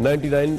99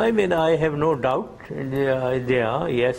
I mean, I have no doubt. Yes,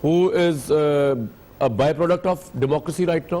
who is a byproduct of democracy right now,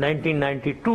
1992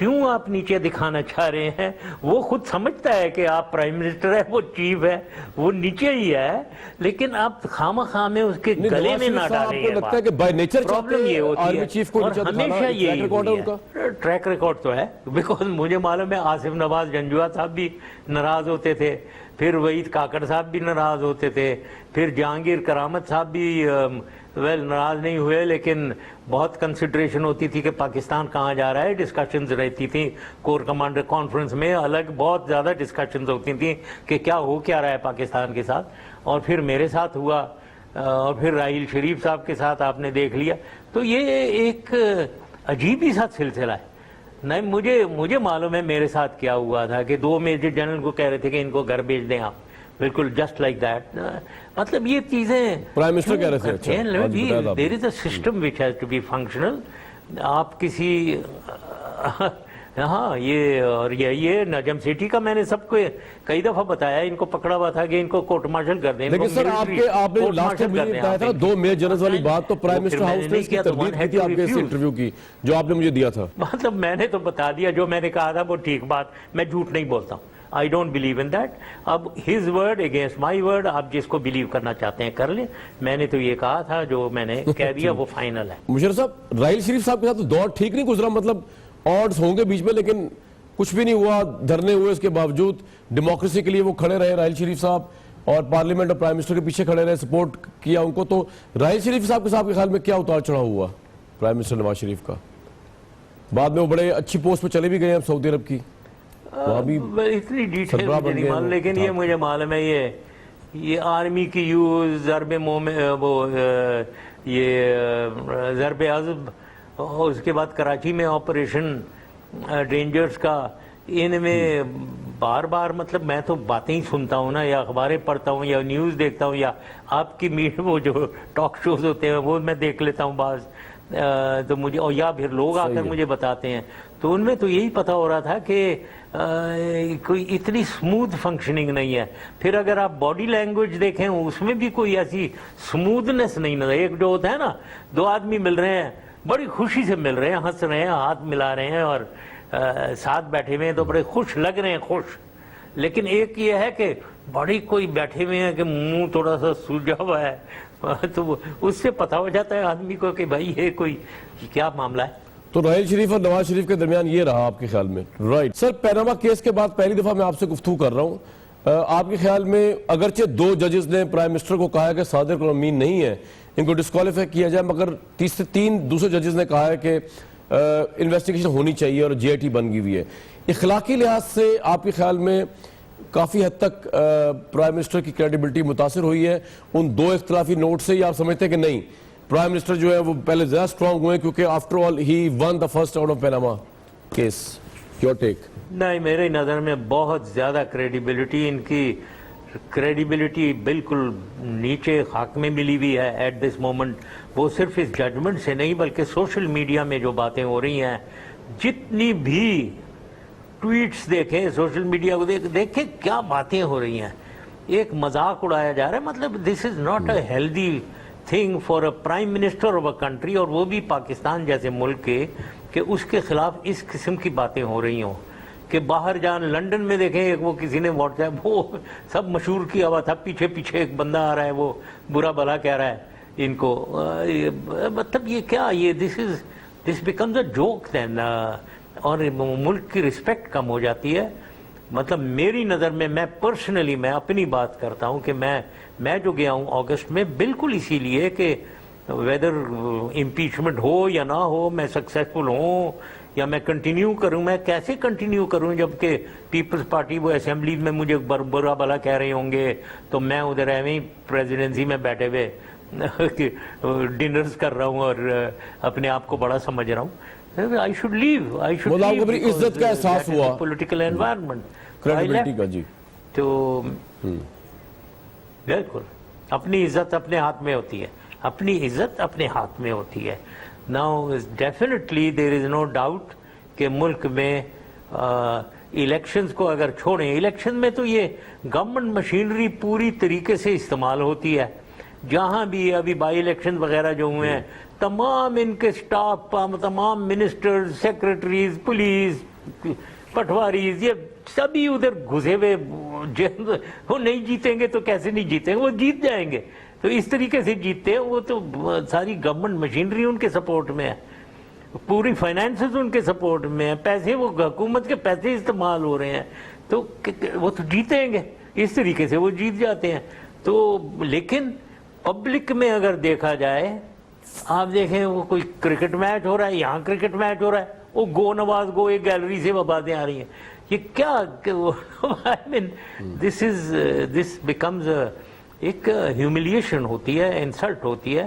کیوں آپ نیچے دکھانا چاہ رہے ہیں؟ وہ خود سمجھتا ہے کہ آپ پرائم منسٹر ہے، وہ چیف ہے، وہ نیچے ہی ہے، لیکن آپ خواہ میں اس کے گلے میں نہ ڈالیں۔ آپ کو لگتا ہے کہ بائی نیچر پرابلم یہ ہوتی آرمی چیف کو اور نیچے ہمیشہ دکھانا یہی ٹریک ریکارڈ ہے ان کا؟ ٹریک ریکارڈ تو ہے، بیکاز مجھے معلوم ہے آصف نواز جنجوعہ صاحب بھی ناراض ہوتے تھے، پھر وحید کاکڑ صاحب بھی ناراض ہوتے تھے، پھر جہانگیر کرامت صاحب بھی ناراض نہیں ہوئے، لیکن بہت کنسیڈریشن ہوتی تھی کہ پاکستان کہاں جا رہا ہے، ڈسکشنز رہتی تھیں کور کمانڈر کانفرنس میں، الگ بہت زیادہ ڈسکشنز ہوتی تھیں کہ کیا ہو کیا رہا ہے پاکستان کے ساتھ، اور پھر میرے ساتھ ہوا، اور پھر راحیل شریف صاحب کے ساتھ آپ نے دیکھ لیا، تو یہ ایک عجیب ہی سا سلسلہ ہے۔ نہیں مجھے معلوم ہے میرے ساتھ کیا ہوا تھا کہ 2 میجر جنرل کو کہہ رہے تھے کہ ان کو گھر بھیج دیں آپ، بالکل جسٹ لائک دیٹ۔ مطلب یہ چیزیں پرائم منسٹر کہہ رہے تھے there is a system which has to be functional. آپ کسی ہاں یہ اور یہ نجم سیٹھی کا میں نے سب کو کئی دفعہ بتایا، ان کو پکڑا ہوا تھا کہ ان کو کورٹ مارشل کر دیں۔ لیکن سر آپ نے لاسٹ میں مجھے بتایا تھا 2 میجر جنرل والی بات تو پرائم منسٹر ہاؤس نے اس کی تردید کی تھی آپ کے اس انٹرویو کی جو آپ نے مجھے دیا تھا۔ مطلب میں نے تو بتا دیا جو میں نے کہا تھا، وہ ٹھیک بات، میں جھوٹ نہیں بولتا ہوں، I don't believe in that۔ اب his word against my word، آپ جس کو بلیو کرنا چاہتے ہیں کر لیں، میں نے تو یہ کہا تھا، جو میں نے کہہ دیا وہ فائنل ہے۔ مشرف صاحب، راحیل شریف صاحب کے ساتھ تو دور ٹھیک نہیں گزرا، مطلب آڈز ہوں گے بیچ میں لیکن کچھ بھی نہیں ہوا، دھرنے ہوئے، اس کے باوجود ڈیموکریسی کے لیے وہ کھڑے رہے راحیل شریف صاحب، اور پارلیمنٹ اور پرائم منسٹر کے پیچھے کھڑے رہے، سپورٹ کیا ان کو۔ تو راحیل شریف صاحب کے خیال میں کیا اتار چڑھاؤ ہوا پرائم منسٹر نواز شریف کا؟ بعد میں وہ بڑے اچھی پوسٹ پہ چلے بھی گئے ہیں سعودی عرب کی، اتنی ڈیٹیل مجھے نہیں معلوم، لیکن یہ مجھے معلوم ہے یہ آرمی کی یوز ضرب یہ ضرب عضب، اور اس کے بعد کراچی میں آپریشن ڈینجرز کا، ان میں بار بار مطلب میں تو باتیں ہی سنتا ہوں نا، یا اخباریں پڑھتا ہوں یا نیوز دیکھتا ہوں، یا آپ کی وہ جو ٹاک شوز ہوتے ہیں وہ میں دیکھ لیتا ہوں بعض، تو مجھے، اور یا پھر لوگ آ کر مجھے بتاتے ہیں، تو ان میں تو یہی پتہ ہو رہا تھا کہ کوئی اتنی سموتھ فنکشننگ نہیں ہے۔ پھر اگر آپ باڈی لینگویج دیکھیں اس میں بھی کوئی ایسی سموتھنس نہیں نظر۔ ایک جو ہوتا ہے نا، 2 آدمی مل رہے ہیں، بڑی خوشی سے مل رہے ہیں، ہنس رہے ہیں، ہاتھ ملا رہے ہیں، اور ساتھ بیٹھے ہوئے ہیں تو بڑے خوش لگ رہے ہیں، خوش، لیکن ایک یہ ہے کہ بڑی کوئی بیٹھے ہوئے ہیں کہ منہ تھوڑا سا سوجا ہوا ہے، تو اس سے پتہ ہو جاتا ہے آدمی کو کہ بھائی یہ کوئی کیا معاملہ ہے۔ تو راحیل شریف اور نواز شریف کے درمیان یہ رہا آپ کے خیال میں؟ رائٹ سر، پیناما کیس کے بعد پہلی دفعہ میں آپ سے گفتگو کر رہا ہوں، آپ کے خیال میں اگرچہ 2 ججز نے پرائم منسٹر کو کہا ہے کہ صادق الامین نہیں ہے، ان کو ڈسکوالیفائی کیا جائے، مگر 3 دوسرے ججز نے کہا ہے کہ انویسٹیگیشن ہونی چاہیے اور GIT بن گئی ہوئی ہے۔ اخلاقی لحاظ سے آپ کے خیال میں کافی حد تک پرائم منسٹر کی کریڈیبلٹی متاثر ہوئی ہے ان 2 اختلافی نوٹ سے، یا آپ سمجھتے ہیں کہ نہیں، پرائم منسٹر جو ہے وہ پہلے زیادہ سٹرونگ ہوئے کیونکہ after all he one the first out of Panama case? Your take? نہیں، میرے نظر میں بہت زیادہ کریڈیبلٹی، ان کی کریڈیبلٹی بالکل نیچے خاک میں ملی ہوئی ہے ایٹ دس مومنٹ۔ وہ صرف اس ججمنٹ سے نہیں بلکہ سوشل میڈیا میں جو باتیں ہو رہی ہیں، جتنی بھی ٹویٹس دیکھیں، سوشل میڈیا کو دیکھیں کیا باتیں ہو رہی ہیں، ایک مذاق اڑایا جا رہا ہے۔ مطلب this is not a healthy thing for a prime minister of a country, اور وہ بھی پاکستان جیسے ملک کے، کہ اس کے خلاف اس قسم کی باتیں ہو رہی ہوں۔ کہ باہر جان لنڈن میں دیکھیں، ایک وہ کسی نے واٹس ایپ، وہ سب مشہور کیا ہوا تھا، پیچھے پیچھے ایک بندہ آ رہا ہے، وہ برا بھلا کہہ رہا ہے ان کو، مطلب یہ کیا، یہ دس بیکمز اے جوک دین، اور ملک کی رسپیکٹ کم ہو جاتی ہے۔ مطلب میری نظر میں پرسنلی میں اپنی بات کرتا ہوں کہ میں جو گیا ہوں اگست میں، بالکل اسی لیے کہ ویدر امپیچمنٹ ہو یا نہ ہو، میں سکسیسفل ہوں یا میں کنٹینیو کروں، میں کیسے کنٹینیو کروں جبکہ پیپلز پارٹی وہ اسمبلی میں مجھے برا بھلا کہہ رہے ہوں گے، تو میں ادھر ایویں پریزیڈنسی میں بیٹھے ہوئے ڈنرز کر رہا ہوں اور اپنے آپ کو بڑا سمجھ رہا ہوں۔ I should leave عزت کا احساس ہوا پولیٹیکل انوائرمنٹ، کریڈیبلٹی کا، جی تو بالکل اپنی عزت اپنے ہاتھ میں ہوتی ہے، اپنی عزت اپنے ہاتھ میں ہوتی ہے۔ Now definitely there is no doubt کہ ملک میں الیکشنز کو اگر چھوڑیں، الیکشن میں تو یہ گورنمنٹ مشینری پوری طریقے سے استعمال ہوتی ہے، جہاں بھی ابھی بائی الیکشن وغیرہ جو ہوئے ہیں تمام ان کے سٹاف، تمام منسٹرز، سیکرٹریز، پولیس، پٹواریز، یہ سبھی ادھر گھسے ہوئے، وہ نہیں جیتیں گے تو کیسے نہیں جیتیں گے، وہ جیت جائیں گے. تو اس طریقے سے جیتتے ہیں وہ، تو ساری گورنمنٹ مشینری ان کے سپورٹ میں ہے، پوری فائنینسز ان کے سپورٹ میں ہیں، پیسے وہ حکومت کے پیسے استعمال ہو رہے ہیں، تو وہ تو جیتیں گے، اس طریقے سے وہ جیت جاتے ہیں. تو لیکن پبلک میں اگر دیکھا جائے، آپ دیکھیں وہ کوئی کرکٹ میچ ہو رہا ہے، یہاں کرکٹ میچ ہو رہا ہے، وہ گو نواز گو، ایک گیلری سے وہ باتیں آ رہی ہیں. یہ کیا دس بیکمز ایک ہیوملیشن ہوتی ہے، انسلٹ ہوتی ہے.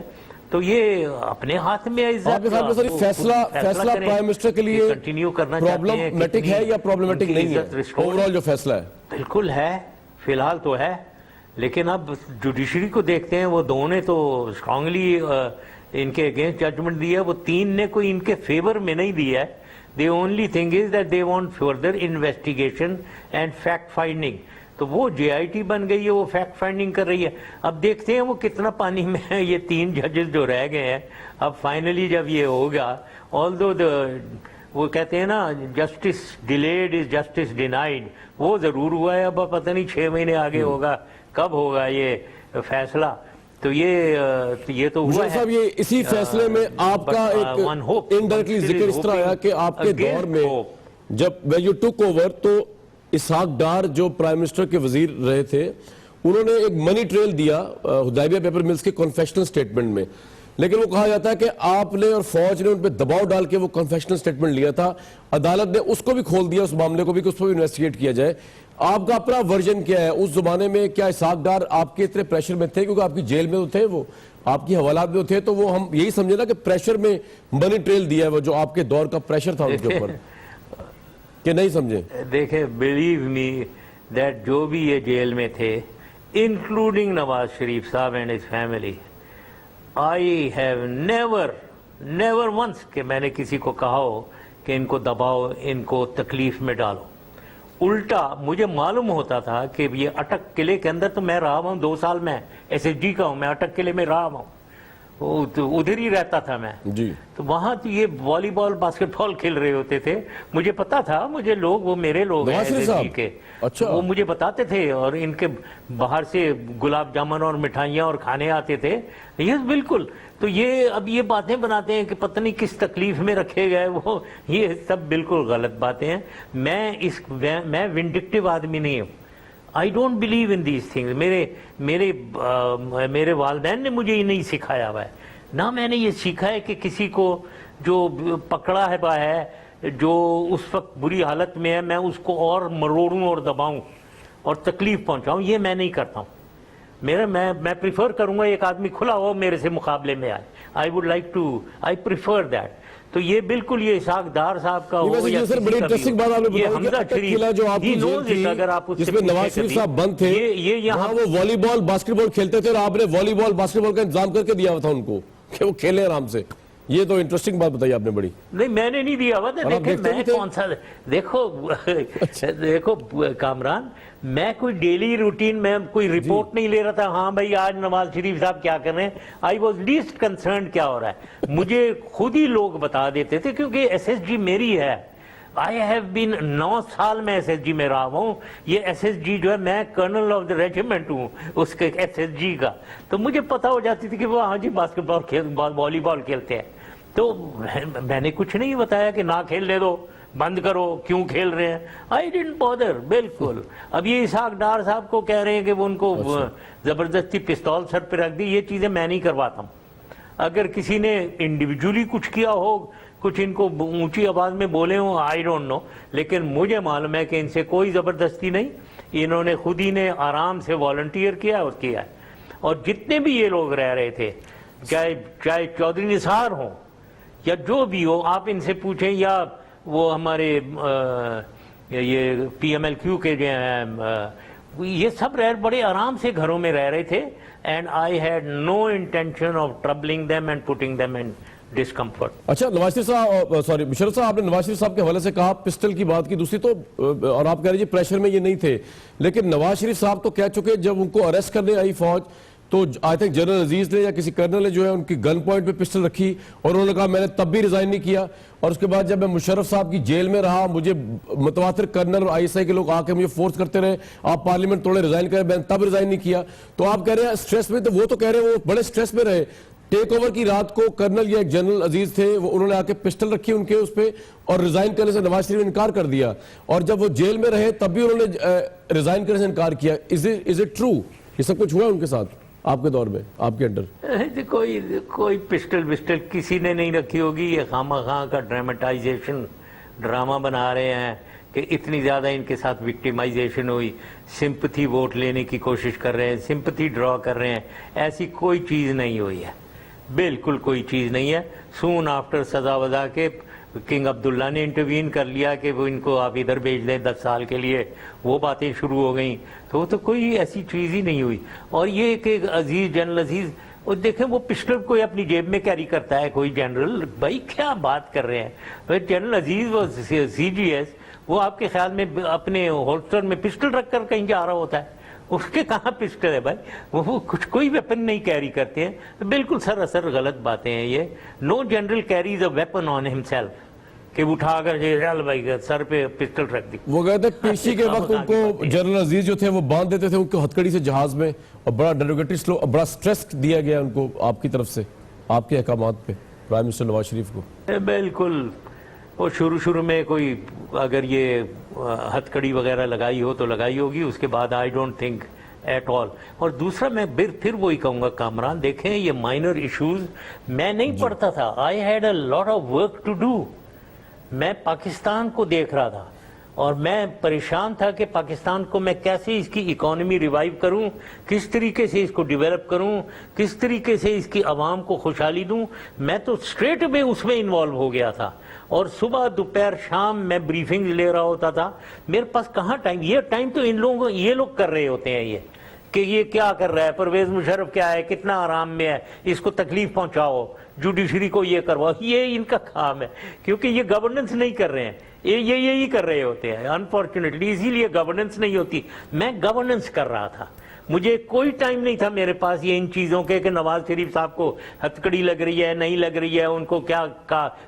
تو یہ اپنے ہاتھ میں ہے. آپ کے خیال میں سر فیصلہ پرائم منسٹر کے لیے کنٹینیو کرنا چاہتے ہیں، پرابلمٹک ہے یا پرابلمٹک نہیں ہے؟ اوور آل جو فیصلہ ہے بالکل ہے، فی الحال تو ہے. لیکن اب جوڈیشری کو دیکھتے ہیں، وہ دو نے تو اسٹرانگلی ان کے اگینسٹ ججمنٹ دیا، وہ 3 نے کوئی ان کے فیور میں نہیں دیا ہے. The only thing is that they want further investigation and fact finding. تو وہ JIT بن گئی ہے، وہ فیکٹ فائنڈنگ کر رہی ہے. اب دیکھتے ہیں وہ کتنا پانی میں ہے، یہ 3 ججز جو رہ گئے ہیں. اب فائنلی جب یہ ہوگا، although وہ کہتے ہیں نا justice delayed is justice denied, وہ ضرور ہوا ہے. اب پتہ نہیں 6 مہینے آگے ہوگا، کب ہوگا یہ فیصلہ. تو یہ تو ہوا ہے. صاحب یہ اسی فیصلے میں آپ کا ایک انڈائریکٹلی ذکر اس طرح آیا کہ آپ کے دور میں جب when you took over تو اسحاق ڈار جو پرائم منسٹر کے وزیر رہے تھے، انہوں نے ایک منی ٹریل دیا حدیبیہ پیپر ملز کے کنفیشنل سٹیٹمنٹ میں. لیکن وہ کہا جاتا ہے کہ آپ نے اور فوج نے ان پہ دباؤ ڈال کے وہ کنفیشنل سٹیٹمنٹ لیا تھا. عدالت نے اس کو بھی کھول دیا، اس معاملے کو بھی، کہ اس پر بھی انویسٹیگیٹ کیا جائے. آپ کا اپنا ورژن کیا ہے اس زمانے میں؟ کیا اسحاق ڈار آپ کے اتنے پریشر میں تھے؟ کیونکہ آپ کی جیل میں تو تھے، وہ آپ کی حوالات میں تھے، تو وہ ہم یہی سمجھے نا کہ پریشر میں منی ٹریل دیا ہے وہ، جو آپ کے دور کا پریشر تھا ان کے اوپر، کہ نہیں سمجھیں؟ دیکھیں بلیو می دیٹ جو بھی یہ جیل میں تھے، انکلوڈنگ نواز شریف صاحب and his family, I have never once کہ میں نے کسی کو کہا ہو کہ ان کو دباؤ، ان کو تکلیف میں ڈالو. الٹا مجھے معلوم ہوتا تھا کہ یہ اٹک قلعے کے اندر تو میں رہا ہوں 2 سال، میں SSG کا ہوں، میں اٹک قلعے میں رہا ہوں، ادھر ہی رہتا تھا میں جی. تو وہاں تو یہ والی بال باسکٹ بال کھیل رہے ہوتے تھے. مجھے پتا تھا، مجھے لوگ، وہ میرے لوگ ہیں SSG کے، وہ مجھے بتاتے تھے، اور ان کے باہر سے گلاب جامن اور مٹھائیاں اور کھانے آتے تھے. یہ بالکل. تو یہ اب یہ باتیں بناتے ہیں کہ پتہ نہیں کس تکلیف میں رکھے گئے وہ، یہ سب بالکل غلط باتیں ہیں. میں ونڈکٹیو آدمی نہیں ہوں. I don't believe in these things. میرے والدین نے مجھے یہ نہیں سکھایا ہوا ہے. نہ میں نے یہ سیکھا ہے کہ کسی کو جو پکڑا ہے جو اس وقت بری حالت میں ہے، میں اس کو اور مروڑوں اور دباؤں اور تکلیف پہنچاؤں. یہ میں نہیں کرتا ہوں. میں پریفر کروں گا ایک آدمی کھلا ہو میرے سے مقابلے میں آئے. I prefer that. تو یہ بالکل یہ اسحاق ڈار صاحب کا ہو یا سر بڑی انٹرسٹنگ بات آپ نے بتائی کہ اٹک قلعہ جو آپ کی جیل تھی جس میں نواز شریف صاحب بند تھے، وہاں وہ والی بال باسکٹ بال کھیلتے تھے، اور آپ نے والی بال باسکٹ بال کا انتظام کر کے دیا تھا ان کو کہ وہ کھیلیں آرام سے. یہ تو انٹرسٹنگ بات بتائی آپ نے بڑی. نہیں میں نے نہیں دیا ہوا تھا. میں کون سا، دیکھو کامران، میں کوئی ڈیلی روٹین میں کوئی رپورٹ نہیں لے رہا تھا. ہاں بھائی آج نواز شریف صاحب کیا کر رہے ہیں. آئی واز لیسٹ کنسرنڈ کیا ہو رہا ہے. مجھے خود ہی لوگ بتا دیتے تھے، کیونکہ SSG میری ہے. آئی ہیو بین 9 سال میں SSG میں رہا ہوں. یہ SSG جو ہے، میں کرنل آف دا ریجیمنٹ ہوں اس کے SSG کا. تو مجھے پتا ہو جاتی تھی کہ وہ ہاں جی باسکٹ بال والی بال کھیلتے ہیں. تو میں نے کچھ نہیں بتایا کہ نہ کھیلنے دو، بند کرو، کیوں کھیل رہے ہیں. آئی ڈنٹ بادر بالکل. اب یہ اسحاق ڈار صاحب کو کہہ رہے ہیں کہ وہ ان کو زبردستی پستول سر پہ رکھ دی. یہ چیزیں میں نہیں کرواتا ہوں. اگر کسی نے انڈیویجولی کچھ کیا ہو، کچھ ان کو اونچی آواز میں بولے ہوں، آئی ڈونٹ نو. لیکن مجھے معلوم ہے کہ ان سے کوئی زبردستی نہیں. انہوں نے خود ہی نے آرام سے والنٹیئر کیا اور کیا ہے. اور جتنے بھی یہ لوگ رہ رہے تھے، چاہے چودھری نثار ہوں یا جو بھی ہو، آپ ان سے پوچھیں، یا وہ ہمارے یہ PMLQ کے جو ہیں، یہ سب بڑے آرام سے گھروں میں رہ رہے تھے. And I had no intention of troubling them and putting them in discomfort. اچھا نواز شریف صاحب، سوری مشرف صاحب، آپ نے نواز شریف صاحب کے حوالے سے کہا پسٹل کی بات کی دوسری تو، اور آپ کہہ رہے جی پریشر میں یہ نہیں تھے. لیکن نواز شریف صاحب تو کہہ چکے جب ان کو اریسٹ کرنے آئی فوج تو آئی تھنک جنرل عزیز نے یا کسی کرنل نے جو ہے ان کی گن پوائنٹ پہ پسٹل رکھی اور انہوں نے کہا میں نے تب بھی ریزائن نہیں کیا, اور اس کے بعد جب میں مشرف صاحب کی جیل میں رہا مجھے متواتر کرنل اور آئی ایس آئی کے لوگ آ کے مجھے فورس کرتے رہے آپ پارلیمنٹ توڑے ریزائن کریں, میں نے تب ریزائن نہیں کیا. تو آپ کہہ رہے ہیں سٹریس میں, تو وہ تو کہہ رہے ہیں وہ بڑے سٹریس میں رہے. ٹیک اوور کی رات کو کرنل یا ایک جنرل عزیز تھے, وہ انہوں نے آ کے پسٹل رکھی ان کے اس پہ اور ریزائن کرنے سے نواز شریف نے انکار کر دیا, اور جب وہ جیل میں رہے تب بھی انہوں نے ریزائن کرنے سے انکار کیا. از اٹ ٹرو یہ سب کچھ ہوا ہے ان کے ساتھ آپ کے دور میں, آپ کے انڈر؟ کوئی پسٹل کسی نے نہیں رکھی ہوگی. یہ خامہ خواہ کا ڈراماٹائزیشن ڈرامہ بنا رہے ہیں کہ اتنی زیادہ ان کے ساتھ وکٹیمائزیشن ہوئی, سمپتھی ووٹ لینے کی کوشش کر رہے ہیں, سمپتھی ڈرا کر رہے ہیں. ایسی کوئی چیز نہیں ہوئی ہے, بالکل کوئی چیز نہیں ہے. سون آفٹر سزا وضع کے کنگ عبداللہ نے انٹروین کر لیا کہ وہ ان کو آپ ادھر بھیج دیں 10 سال کے لیے, وہ باتیں شروع ہو گئیں. تو کوئی ایسی چیز ہی نہیں ہوئی. اور یہ کہ عزیز جنرل عزیز, اور دیکھیں وہ پسٹل کوئی اپنی جیب میں کیری کرتا ہے کوئی جنرل, بھائی کیا بات کر رہے ہیں. جنرل عزیز وہ سی جی ایس, وہ آپ کے خیال میں اپنے ہولسٹر میں پسٹل رکھ کر کہیں جا رہا ہوتا ہے؟ اس کے کہاں پسٹل ہے بھائی, وہ کچھ کوئی ویپن نہیں کیری کرتے ہیں. بالکل سراسر غلط باتیں ہیں یہ. نو جنرل کیریز اے ویپن آن ہم سیلف کہ اٹھا کر چل بھائی سر پہ پسٹل رکھ دی. وہ کہتے ہیں پیشی کے وقت ان کو جنرل عزیز جو تھے وہ باندھ دیتے تھے ان کو ہتھکڑی سے جہاز میں, اور بڑا ڈیروگیٹری سلو اور بڑا سٹریس دیا گیا ان کو آپ کی طرف سے آپ کے احکامات پہ پرائم منسٹر نواز شریف کو. بالکل, وہ شروع میں کوئی اگر یہ ہتھکڑی وغیرہ لگائی ہو تو لگائی ہوگی, اس کے بعد I don't think at all. اور دوسرا میں پھر وہی کہوں گا کامران, دیکھیں یہ مائنر ایشوز میں نہیں پڑھتا تھا. I had a lot of work to do. میں پاکستان کو دیکھ رہا تھا اور میں پریشان تھا کہ پاکستان کو میں کیسے اس کی اکانومی ریوائیو کروں, کس طریقے سے اس کو ڈیولپ کروں, کس طریقے سے اس کی عوام کو خوشحالی دوں. میں تو اسٹریٹ میں اس میں انوالو ہو گیا تھا, اور صبح دوپہر شام میں بریفنگ لے رہا ہوتا تھا. میرے پاس کہاں ٹائم, یہ ٹائم تو یہ لوگ کر رہے ہوتے ہیں, یہ کہ یہ کیا کر رہا ہے, پرویز مشرف کیا ہے, کتنا آرام میں ہے, اس کو تکلیف پہنچاؤ, جوڈیشری کو یہ کرواؤ. یہ ان کا کام ہے, کیونکہ یہ گورننس نہیں کر رہے ہیں, یہی کر رہے ہوتے ہیں انفارچونیٹلی. اسی لیے گورننس نہیں ہوتی. میں گورننس کر رہا تھا, مجھے کوئی ٹائم نہیں تھا میرے پاس یہ ان چیزوں کے کہ نواز شریف صاحب کو ہتھکڑی لگ رہی ہے نہیں لگ رہی ہے, ان کو کیا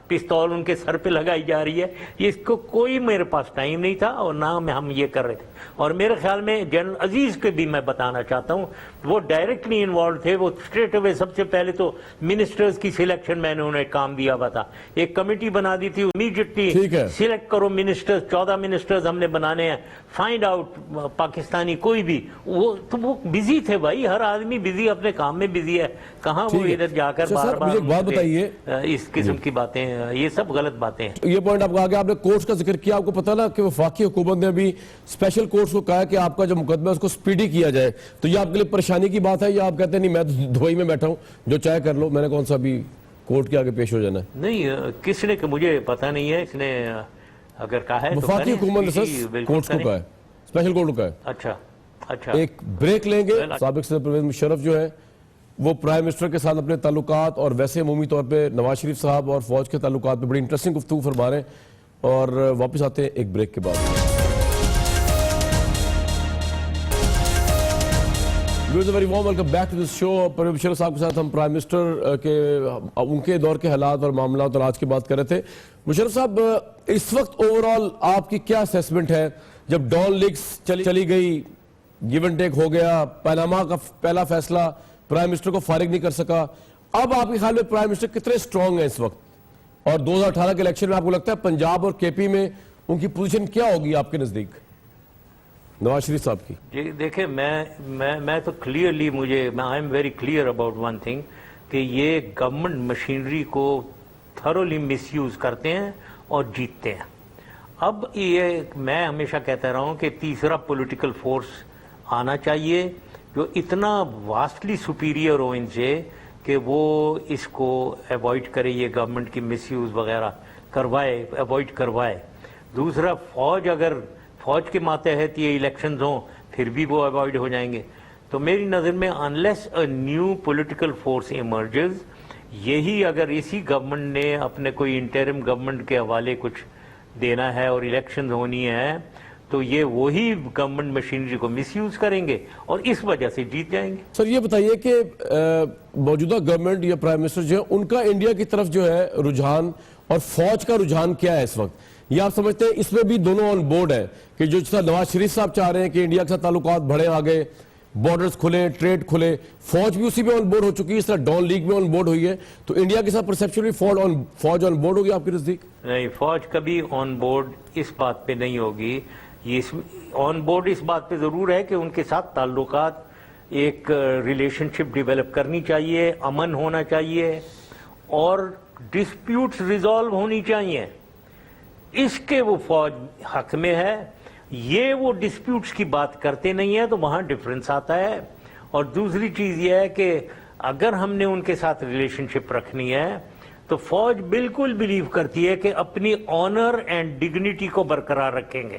پستول ان کے سر پہ لگائی جا رہی ہے. اس کو کوئی میرے پاس ٹائم نہیں تھا, اور نہ ہم یہ کر رہے تھے. اور میرے خیال میں جنرل عزیز کے بھی میں بتانا چاہتا ہوں, وہ ڈائریکٹلی انوالو تھے. وہ اسٹریٹ اوے سب سے پہلے تو منسٹرز کی سلیکشن میں نے انہیں کام دیا ہوا تھا. ایک کمیٹی بنا دی تھی, امیڈیٹلی سلیکٹ کرو منسٹرز, 14 منسٹرز ہم نے بنانے ہیں. فائنڈ آؤٹ پاکستانی کوئی بھی, وہ بزی تھے بھائی, ہر آدمی بزی, اپنے کام میں بزی ہے. کہاں وہ ادھر جا کر بار بار اس قسم کی باتیں, یہ سب غلط باتیں ہیں. یہ پوائنٹ آپ کہا کہ آپ نے کورٹس کا ذکر کیا, آپ کو پتا نا کہ وفاقی حکومت نے بھی اسپیشل کورٹس کو کہا کہ آپ کا جو مقدمہ ہے اس کو سپیڈی کیا جائے. تو یہ آپ کے لیے پریشانی کی بات ہے, یا آپ کہتے ہیں نہیں میں دبئی میں بیٹھا ہوں, جو چاہے کر لو, میں نے کون سا بھی کورٹ کے آگے پیش ہو جانا ہے؟ نہیں, کس نے, کہ مجھے پتا نہیں ہے, اس نے اگر کہا ہے وفاقی حکومت نے کورٹس کو کہا ہے, اسپیشل کورٹ کو کہا ہے. اچھا, ایک بریک لیں گے. سابق صدر پرویز مشرف جو ہے وہ پرائم منسٹر کے ساتھ اپنے تعلقات اور ویسے عمومی طور پہ نواز شریف صاحب اور فوج کے تعلقات پہ بڑی انٹرسٹنگ گفتگو فرما رہے ہیں, اور واپس آتے ہیں ایک بریک کے بعد. Very warm welcome back to this show. Pervez Musharraf صاحب کے ساتھ ہم پرائم منسٹر کے ان کے دور کے حالات اور معاملات اور آج کی بات کر رہے تھے. مشرف صاحب, اس وقت اوور آل آپ کی کیا اسیسمنٹ ہے؟ جب ڈان لیکس چلی گئی, گیو اینڈ ٹیک ہو گیا, پاناما کا پہلا فیصلہ پرائم منسٹر کو فارغ نہیں کر سکا, اب آپ کے خیال میں پرائم منسٹر کتنے سٹرونگ ہیں اس وقت؟ اور 2018 کے الیکشن میں آپ کو لگتا ہے پنجاب اور کے پی میں ان کی پوزیشن کیا ہوگی آپ کے نزدیک نواز شریف صاحب کی؟ جی دیکھیں, میں تو clearly I am very clear about one thing کہ یہ گورنمنٹ مشینری کو تھرولی مس یوز کرتے ہیں اور جیتتے ہیں. اب یہ میں ہمیشہ کہتا رہا ہوں کہ تیسرا پولیٹیکل فورس آنا چاہیے جو اتنا واسٹلی سپیریئر ہو ان سے کہ وہ اس کو ایوائڈ کرے, یہ گورنمنٹ کی مس یوز وغیرہ ایوائڈ کروائے. دوسرا, اگر فوج کے ماتحت یہ الیکشنز ہوں پھر بھی وہ ایوائڈ ہو جائیں گے. تو میری نظر میں unless a new political force emerges, یہی اگر اسی گورنمنٹ نے اپنے کوئی انٹرم گورنمنٹ کے حوالے کچھ دینا ہے اور الیکشنز ہونی ہے, تو یہ وہی گورنمنٹ مشینری کو مس یوز کریں گے اور اس وجہ سے جیت جائیں گے. سر یہ بتائیے کہ موجودہ گورنمنٹ یا پرائم منسٹر جو ہے ان کا انڈیا کی طرف جو ہے رجحان اور فوج کا رجحان کیا ہے اس وقت؟ یہ آپ سمجھتے ہیں اس میں بھی دونوں آن بورڈ ہیں کہ جو نواز شریف صاحب چاہ رہے ہیں کہ انڈیا کے ساتھ تعلقات بڑھیں آگے, بارڈرز کھلیں, ٹریڈ کھلے, فوج بھی اسی میں آن بورڈ ہو چکی ہے, اس طرح ڈان لیگ میں آن بورڈ ہوئی ہے, تو انڈیا کے ساتھ پرسپشن بھی فوج آن بورڈ ہوگی آپ کے نزدیک؟ نہیں, فوج کبھی آن بورڈ اس بات پہ نہیں ہوگی. یہ آن بورڈ اس بات پہ ضرور ہے کہ ان کے ساتھ تعلقات, ایک ریلیشن شپ ڈیولپ کرنی چاہیے, امن ہونا چاہیے اور ڈسپیوٹس ریزالو ہونی چاہیے. اس کے وہ فوج حق میں ہے. یہ وہ ڈسپیوٹس کی بات کرتے نہیں ہیں تو وہاں ڈفرنس آتا ہے. اور دوسری چیز یہ ہے کہ اگر ہم نے ان کے ساتھ ریلیشن شپ رکھنی ہے تو فوج بالکل بلیو کرتی ہے کہ اپنی آنر اینڈ ڈگنیٹی کو برقرار رکھیں گے.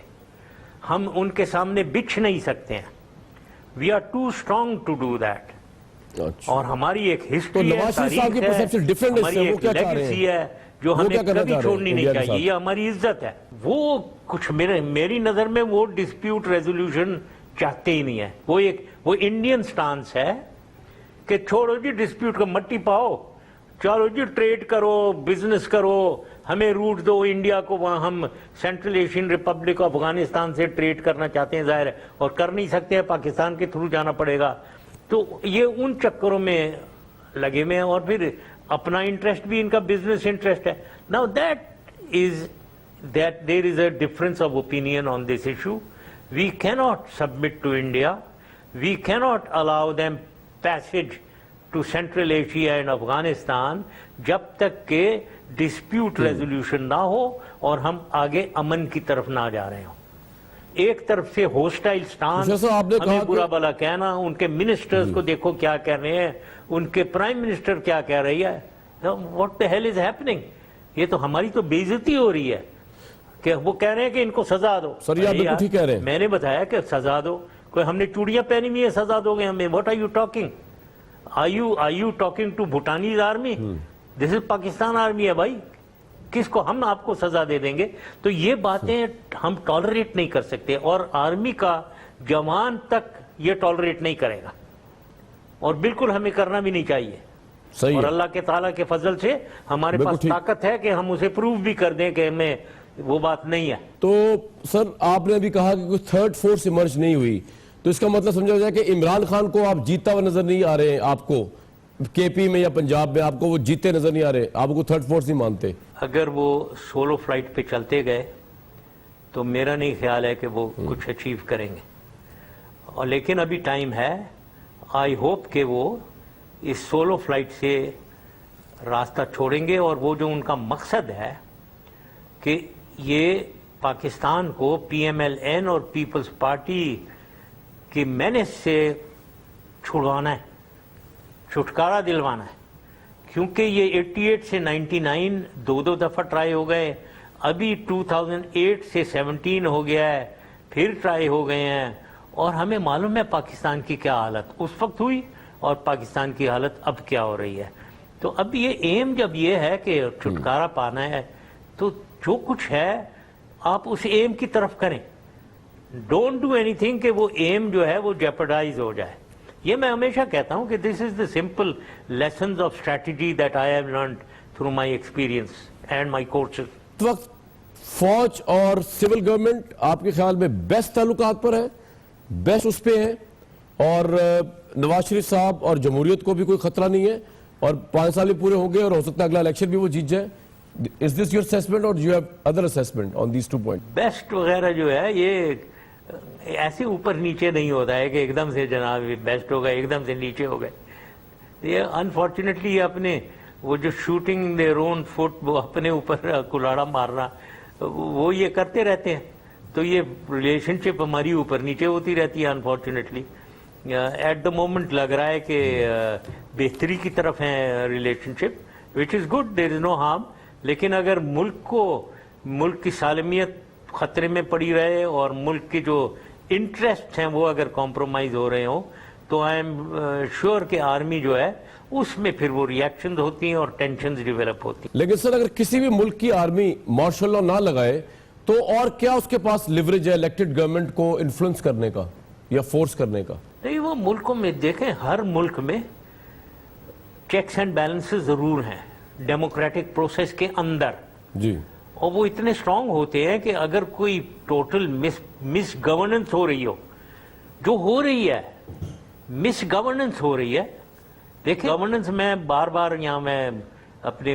ہم ان کے سامنے بچھ نہیں سکتے ہیں. We are too strong to do that. اور ہماری ایک ہسٹری ہے, تاریخ ہے, ہماری ایک لیگیسی ہے جو ہمیں کبھی چھوڑنی نہیں چاہیے. یہ ہماری عزت ہے. وہ کچھ میری نظر میں وہ ڈسپیوٹ ریزولوشن چاہتے ہی نہیں ہے. وہ انڈین سٹانس ہے کہ چھوڑو جی ڈسپیوٹ کو, مٹی پاؤ, چلو جی ٹریڈ کرو, بزنس کرو, ہمیں روٹ دو انڈیا کو. وہاں ہم سینٹرل ایشین ریپبلک افغانستان سے ٹریڈ کرنا چاہتے ہیں, ظاہر ہے, اور کر نہیں سکتے ہیں, پاکستان کے تھرو جانا پڑے گا. تو یہ ان چکروں میں لگے ہوئے ہیں اور پھر اپنا انٹرسٹ بھی ان کا بزنس انٹرسٹ ہے. Now that there is a difference of opinion on this issue. We cannot submit to India. We cannot allow them passage to Central Asia and Afghanistan جب تک کہ ڈسپیوٹ ریزولوشن نہ ہو اور ہم آگے امن کی طرف نہ جا رہے ہوں. ایک طرف سے ہوسٹائل سٹانس, ہمیں برا بلا کہنا, ان کے منسٹرز کو دیکھو کیا کہہ رہے ہیں, ان کے پرائم منسٹر کیا کہہ رہی ہے. What the hell is happening? یہ تو ہماری تو بے عزتی ہو رہی ہے کہ وہ کہہ رہے ہیں کہ ان کو سزا دو. سر یہ آپ بالکل ٹھیک کہہ رہے ہیں. میں نے بتایا کہ سزا دو. کوئی ہم نے چوڑیاں پہنی ہوئی ہیں, سزا دو گے ہمیں. What are you talking? Are you talking to Bhutanese army? This is Pakistan army ہے بھائی. کس کو ہم آپ کو سزا دے دیں گے؟ تو یہ باتیں ہم ٹالریٹ نہیں کر سکتے اور آرمی کا جوان تک یہ ٹالریٹ نہیں کرے گا اور بالکل ہمیں کرنا بھی نہیں چاہیے. اور اللہ کے تعالیٰ کے فضل سے ہمارے پاس طاقت ہے کہ ہم اسے پروف بھی کر دیں کہ ہمیں وہ بات نہیں ہے. تو سر آپ نے ابھی کہا کہ کوئی تھرڈ فورس ایمرج نہیں ہوئی, تو اس کا مطلب سمجھا جائے کہ عمران خان کو آپ جیتا ہوا نظر نہیں آ رہے ہیں, آپ کو کے پی میں یا پنجاب میں آپ کو وہ جیتے نظر نہیں آ رہے, آپ کو تھرڈ فورس نہیں مانتے؟ اگر وہ سولو فلائٹ پہ چلتے گئے تو میرا نہیں خیال ہے کہ وہ کچھ اچیو کریں گے. اور لیکن ابھی ٹائم ہے. آئی ہوپ کہ وہ اس سولو فلائٹ سے راستہ چھوڑیں گے اور وہ جو ان کا مقصد ہے کہ یہ پاکستان کو پی ایم ایل این اور پیپلز پارٹی کی مینس سے چھڑوانا ہے, چھٹکارا دلوانا ہے. کیونکہ یہ 88 سے 99 دو دفعہ ٹرائی ہو گئے, ابھی 2008 سے 17 ہو گیا ہے, پھر ٹرائی ہو گئے ہیں. اور ہمیں معلوم ہے پاکستان کی کیا حالت اس وقت ہوئی اور پاکستان کی حالت اب کیا ہو رہی ہے. تو اب یہ ایم جب یہ ہے کہ چھٹکارا پانا ہے تو جو کچھ ہے آپ اس ایم کی طرف کریں. ڈونٹ ڈو اینی تھنگ کہ وہ ایم جو ہے وہ جیپرڈائز ہو جائے. یہ میں ہمیشہ کہتا ہوں کہ this is the simple lessons of strategy that I have learned through my experience and my courses. اس وقت فوج اور سول گورنمنٹ آپ کے خیال میں بیسٹ تعلقات پر ہے, بیسٹ اس پہ ہے, اور نواز شریف صاحب اور جمہوریت کو بھی کوئی خطرہ نہیں ہے, اور 5 سال بھی پورے ہوں گے اور ہو سکتا ہے اگلا الیکشن بھی وہ جیت جائے. Is this your assessment or do you have other assessment on these 2 points? Best وغیرہ جو ہے یہ ایسے اوپر نیچے نہیں ہوتا ہے کہ ایک دم سے جناب بیسٹ ہو گئے ایک دم سے نیچے ہو گئے. یہ انفارچونیٹلی یہ اپنے وہ جو شوٹنگ their own foot, وہ اپنے اوپر کلاڑا مارنا, وہ یہ کرتے رہتے ہیں. تو یہ ریلیشن شپ ہماری اوپر نیچے ہوتی رہتی ہے انفارچونیٹلی. ایٹ دا مومنٹ لگ رہا ہے کہ بہتری کی طرف ہیں relation ship, which is good, there is no harm. لیکن اگر ملک کی سالمیت خطرے میں پڑی رہے اور ملک کے جو انٹرسٹ ہیں وہ اگر کمپرومائز ہو رہے ہوں تو آئی ایم شیور کہ آرمی جو ہے اس میں پھر وہ ریاکشنز ہوتی ہیں اور ٹینشنز ڈیولپ ہوتی ہیں. لیکن سر اگر کسی بھی ملک کی آرمی مارشل لا نہ لگائے تو اور کیا اس کے پاس لیوریج ہے الیکٹڈ گورنمنٹ کو انفلوئنس کرنے کا یا فورس کرنے کا؟ نہیں، وہ ملکوں میں دیکھیں، ہر ملک میں چیکس اینڈ بیلنسز ضرور ہیں ڈیموکریٹک پروسیس کے اندر، جی، اور وہ اتنے سٹرونگ ہوتے ہیں کہ اگر کوئی ٹوٹل مس گورننس ہو رہی ہو، جو ہو رہی ہے مس گورننس ہو رہی ہے. دیکھیں گورننس میں بار بار یہاں میں اپنے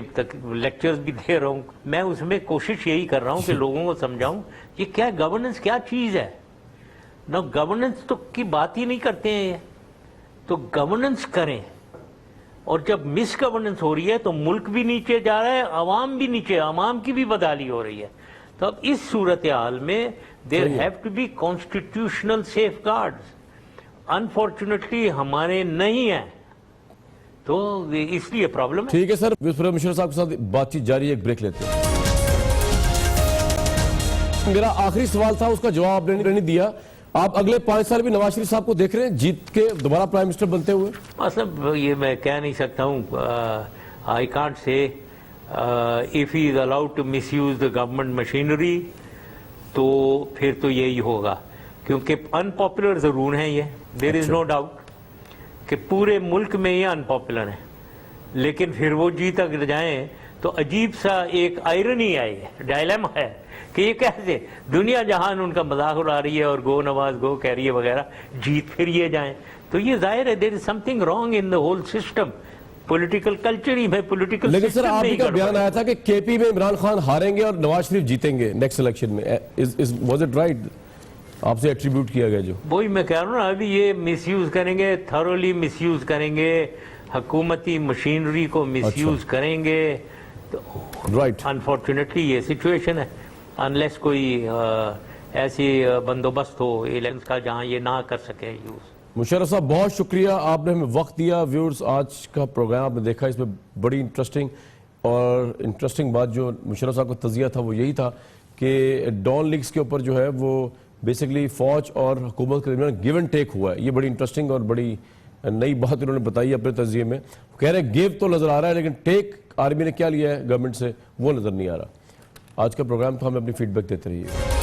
لیکچرز بھی دے رہا ہوں، میں اس میں کوشش یہی کر رہا ہوں کہ لوگوں کو سمجھاؤں یہ کیا گورننس کیا چیز ہے. نہ گورننس تو کی بات ہی نہیں کرتے ہیں، تو گورننس کریں. اور جب مس گورننس ہو رہی ہے تو ملک بھی نیچے جا رہا ہے، عوام بھی نیچے، عوام کی بھی بدحالی ہو رہی ہے. تو اب اس صورتحال میں there have to be constitutional safeguards. Unfortunately ہمارے نہیں ہیں، تو اس لیے پرابلم ہے. ٹھیک ہے سر، مشرف صاحب کے ساتھ بات چیت جاری ہے، ایک بریک لیتے ہیں. میرا آخری سوال تھا، اس کا جواب آپ نے نہیں دیا. آپ اگلے 5 سال بھی نواز شریف صاحب کو دیکھ رہے ہیں جیت کے دوبارہ پرائم منسٹر بنتے ہوئے؟ مطلب یہ میں کہہ نہیں سکتا ہوں. I can't say if he is allowed to misuse the government machinery تو پھر تو یہی ہوگا، کیونکہ unpopular ضرور ہیں یہ، there is no doubt کہ پورے ملک میں یہ unpopular ہیں، لیکن پھر وہ جی تک جائیں تو عجیب سا ایک آئرنی ہے، ڈائلیما ہے کہ یہ کیسے دنیا جہان ان کا مذاق اڑا رہی ہے اور گو نواز گو کہہ رہی ہے وغیرہ، جیت پھر یہ جائیں. تو یہ ظاہر ہے there is something wrong in the whole system. Political culture ہی میں پولیٹیکل لیکن سر آپ کا بیان آیا تھا کہ کے پی میں عمران خان ہاریں گے اور نواز شریف جیتیں گے نیکسٹ الیکشن میں، واز اٹ رائٹ؟ آپ سے ایٹریبیوٹ کیا گیا جو وہی میں کہہ رہا ہوں نا، ابھی یہ مس یوز کریں گے، تھرولی مس یوز کریں گے، حکومتی مشینری کو مس یوز کریں گے. رائٹ، انفارچونیٹلی یہ سچویشن ہے، انلیس کوئی ایسی بندوبست ہو الیکشن کا جہاں یہ نہ کر سکے یوز. مشرف صاحب بہت شکریہ، آپ نے ہمیں وقت دیا. ویورز، آج کا پروگرام آپ نے دیکھا، اس میں بڑی انٹرسٹنگ بات جو مشرف صاحب کا تجزیہ تھا وہ یہی تھا کہ ڈان لیگز کے اوپر جو ہے وہ بیسیکلی فوج اور حکومت کے درمیان گیو اینڈ ٹیک ہوا ہے. یہ بڑی انٹرسٹنگ اور بڑی نئی بات انہوں نے بتائی اپنے تجزیے میں. کہہ رہے ہیں گیو تو نظر آ رہا ہے لیکن ٹیک آرمی نے کیا لیا ہے گورنمنٹ سے وہ نظر نہیں آ رہا. آج کا پروگرام تھا، ہمیں اپنی فیڈ بیک دیتے رہیے.